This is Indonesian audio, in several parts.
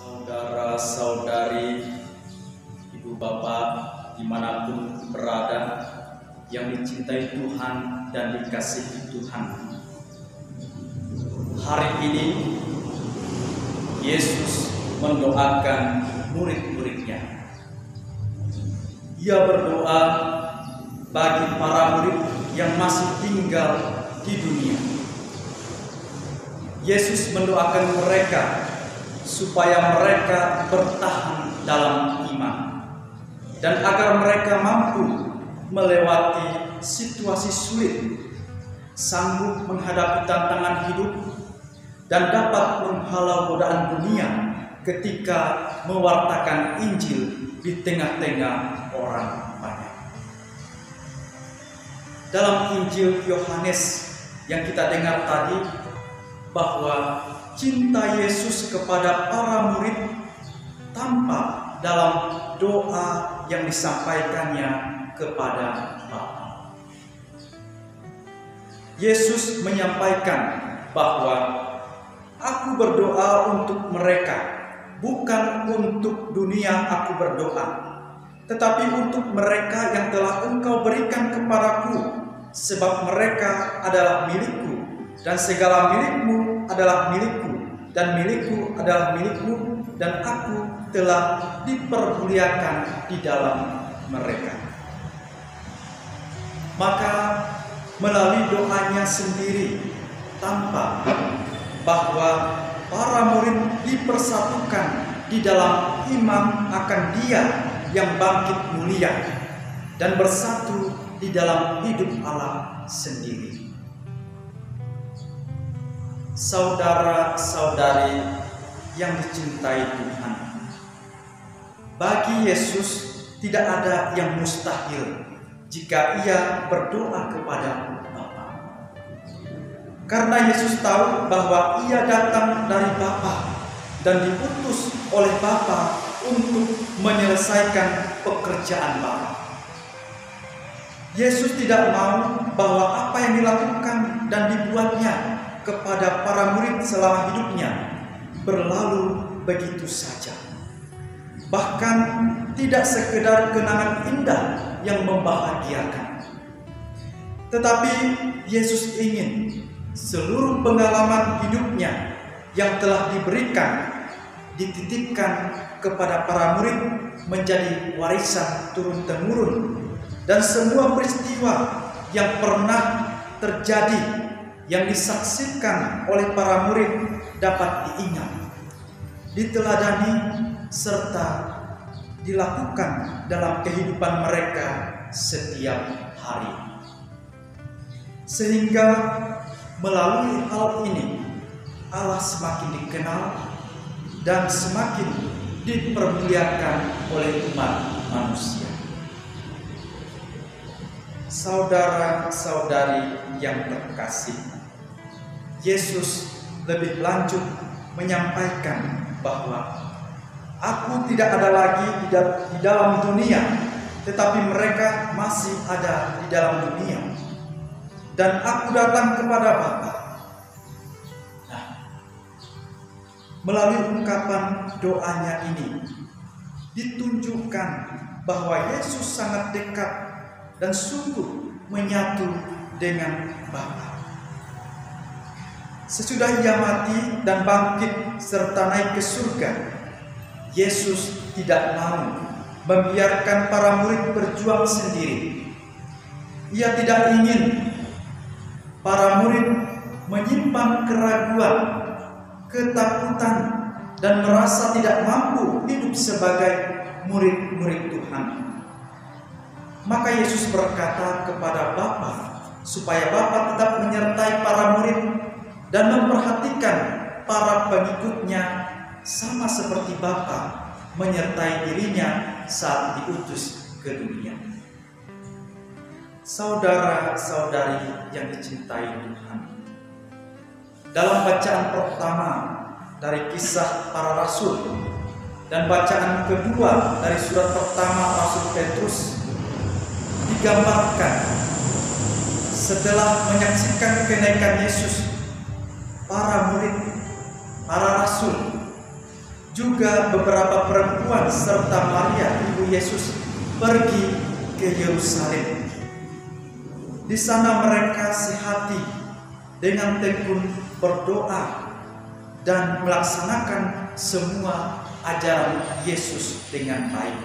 Saudara-saudari, ibu bapak dimanapun berada yang dicintai Tuhan dan dikasihi Tuhan, hari ini Yesus mendoakan murid-muridnya. Ia berdoa bagi para murid yang masih tinggal di dunia. Yesus mendoakan mereka supaya mereka bertahan dalam iman dan agar mereka mampu melewati situasi sulit, sanggup menghadapi tantangan hidup, dan dapat menghalau godaan dunia ketika mewartakan Injil di tengah-tengah orang banyak. Dalam Injil Yohanes yang kita dengar tadi, bahwa cinta Yesus kepada para murid tampak dalam doa yang disampaikannya kepada Bapa. Yesus menyampaikan bahwa aku berdoa untuk mereka, bukan untuk dunia aku berdoa, tetapi untuk mereka yang telah Engkau berikan kepadaku, sebab mereka adalah milikku, dan segala milikmu adalah milikku, dan milikku adalah milikmu, dan aku telah dipermuliakan di dalam mereka. Maka melalui doanya sendiri tampak bahwa para murid dipersatukan di dalam iman akan Dia yang bangkit mulia dan bersatu di dalam hidup Allah sendiri. Saudara-saudari yang dicintai Tuhan, bagi Yesus tidak ada yang mustahil jika Ia berdoa kepada Bapa. Karena Yesus tahu bahwa Ia datang dari Bapa dan diutus oleh Bapa untuk menyelesaikan pekerjaan Bapa. Yesus tidak mau bahwa apa yang dilakukan dan dibuatnya kepada para murid selama hidupnya berlalu begitu saja. Bahkan tidak sekedar kenangan indah yang membahagiakan. Tetapi Yesus ingin seluruh pengalaman hidupnya yang telah diberikan, dititipkan kepada para murid menjadi warisan turun-temurun, dan semua peristiwa yang pernah terjadi yang disaksikan oleh para murid dapat diingat, diteladani, serta dilakukan dalam kehidupan mereka setiap hari. Sehingga melalui hal ini Allah semakin dikenal dan semakin dipermuliakan oleh umat manusia. Saudara-saudari yang terkasih, Yesus lebih lanjut menyampaikan bahwa aku tidak ada lagi di dalam dunia, tetapi mereka masih ada di dalam dunia, dan aku datang kepada Bapa. Nah, melalui ungkapan doanya ini ditunjukkan bahwa Yesus sangat dekat dan sungguh menyatu dengan Bapa. Sesudah Ia mati dan bangkit serta naik ke surga, Yesus tidak mau membiarkan para murid berjuang sendiri. Ia tidak ingin para murid menyimpan keraguan, ketakutan, dan merasa tidak mampu hidup sebagai murid-murid Tuhan. Maka Yesus berkata kepada Bapa supaya Bapa tetap menyertai para murid dan memperhatikan para pengikutnya sama seperti Bapa menyertai dirinya saat diutus ke dunia. Saudara-saudari yang dicintai Tuhan, dalam bacaan pertama dari Kisah Para Rasul dan bacaan kedua dari surat pertama Rasul Petrus digambarkan setelah menyaksikan kenaikan Yesus, para murid, para rasul juga beberapa perempuan serta Maria ibu Yesus pergi ke Yerusalem. Di sana mereka sehati dengan tekun berdoa dan melaksanakan semua ajaran Yesus dengan baik.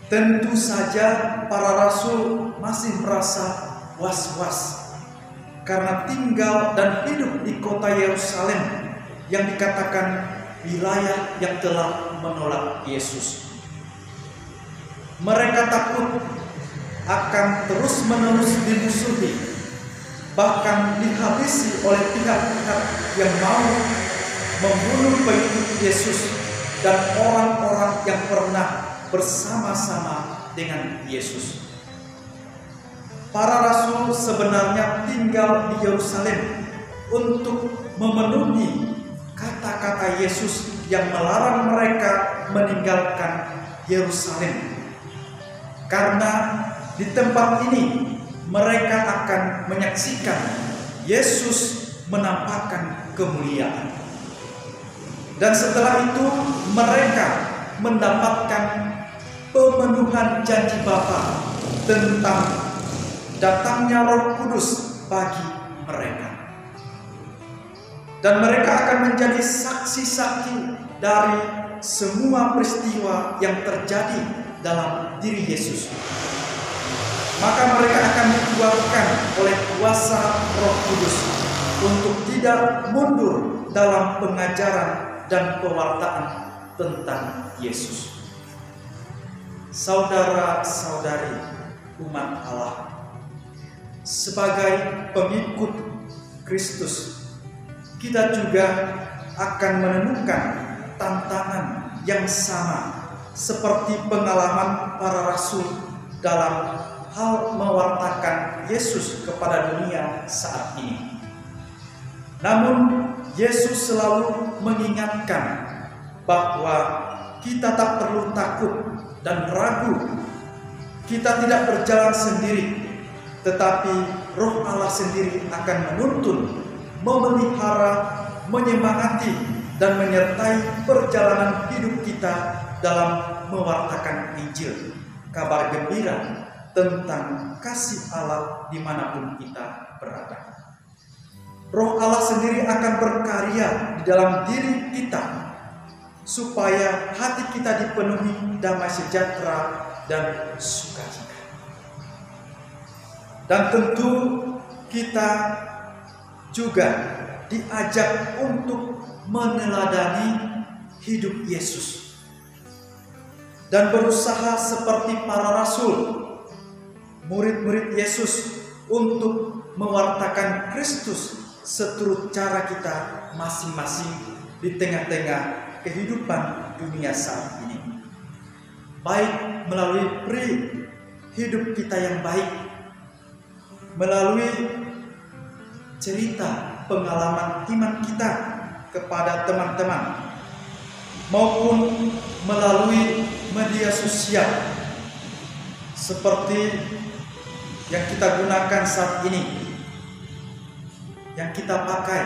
Tentu saja para rasul masih merasa was-was karena tinggal dan hidup di kota Yerusalem yang dikatakan wilayah yang telah menolak Yesus. Mereka takut akan terus-menerus dimusuhi, bahkan dihabisi oleh pihak-pihak yang mau membunuh pengikut Yesus dan orang-orang yang pernah bersama-sama dengan Yesus. Para rasul sebenarnya tinggal di Yerusalem untuk memenuhi kata-kata Yesus yang melarang mereka meninggalkan Yerusalem. Karena di tempat ini mereka akan menyaksikan Yesus menampakkan kemuliaan. Dan setelah itu mereka mendapatkan pemenuhan janji Bapa tentang datangnya Roh Kudus bagi mereka. Dan mereka akan menjadi saksi-saksi dari semua peristiwa yang terjadi dalam diri Yesus. Maka mereka akan dikuatkan oleh kuasa Roh Kudus untuk tidak mundur dalam pengajaran dan pewartaan tentang Yesus. Saudara-saudari umat Allah, sebagai pengikut Kristus, kita juga akan menemukan tantangan yang sama seperti pengalaman para rasul dalam hal mewartakan Yesus kepada dunia saat ini. Namun Yesus selalu mengingatkan bahwa kita tak perlu takut dan ragu. Kita tidak berjalan sendiri, tetapi Roh Allah sendiri akan menuntun, memelihara, menyemangati, dan menyertai perjalanan hidup kita dalam mewartakan Injil, kabar gembira tentang kasih Allah dimanapun kita berada. Roh Allah sendiri akan berkarya di dalam diri kita supaya hati kita dipenuhi damai sejahtera dan sukacita. Dan tentu kita juga diajak untuk meneladani hidup Yesus dan berusaha seperti para rasul, murid-murid Yesus, untuk mewartakan Kristus seturut cara kita masing-masing di tengah-tengah kehidupan dunia saat ini. Baik melalui peri hidup kita yang baik, melalui cerita pengalaman iman kita kepada teman-teman, maupun melalui media sosial seperti yang kita gunakan saat ini, yang kita pakai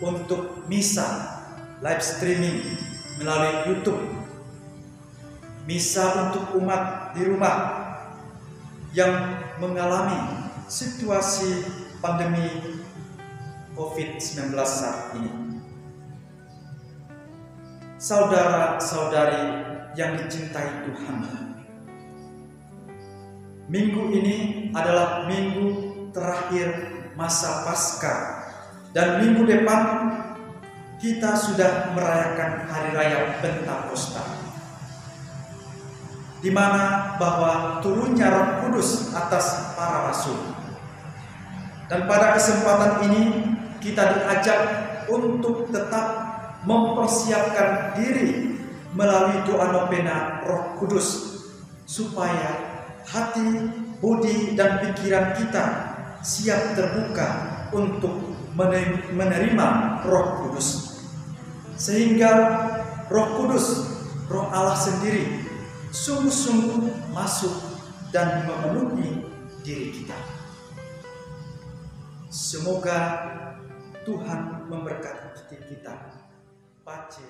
untuk misa live streaming melalui YouTube, misa untuk umat di rumah yang mengalami situasi pandemi COVID-19 saat ini. Saudara-saudari yang dicintai Tuhan, minggu ini adalah minggu terakhir masa Paskah, dan minggu depan kita sudah merayakan hari raya Pentakosta, di mana bahwa turunnya Roh Kudus atas para rasul. Dan pada kesempatan ini kita diajak untuk tetap mempersiapkan diri melalui doa novena Roh Kudus, supaya hati, budi, dan pikiran kita siap terbuka untuk menerima Roh Kudus, sehingga Roh Kudus, Roh Allah sendiri, sungguh-sungguh masuk dan memenuhi diri kita. Semoga Tuhan memberkati kita pace